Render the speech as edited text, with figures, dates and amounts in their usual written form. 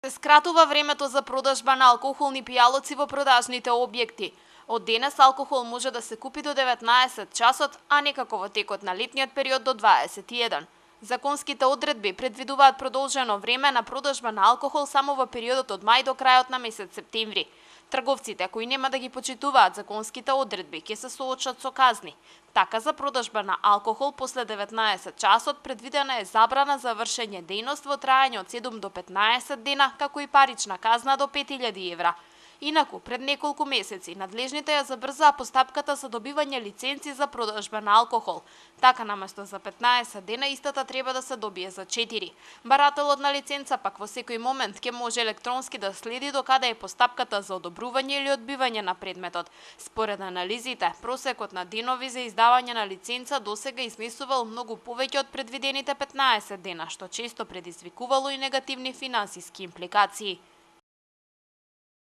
Се скратува времето за продажба на алкохолни пијалоци во продажните објекти. Од денес алкохол може да се купи до 19 часот, а не како во текот на летниот период до 21. Законските одредби предвидуваат продолжено време на продажба на алкохол само во периодот од мај до крајот на месец септември. Трговците кои нема да ги почитуваат законските одредби ќе се соочат со казни. Така за продажба на алкохол после 19 часот предвидена е забрана за вршење дејност во траење од 7 до 15 дена, како и парична казна до 5000 евра. Инаку, пред неколку месеци, надлежните ја забрзаа постапката за добивање лиценци за продажба на алкохол. Така, наместо за 15 дена, истата треба да се добие за 4. Барателот на лиценца пак во секој момент ќе може електронски да следи докаде е постапката за одобрување или одбивање на предметот. Според анализите, просекот на денови за издавање на лиценца досега изнесувал многу повеќе од предвидените 15 дена, што често предизвикувало и негативни финансиски импликации.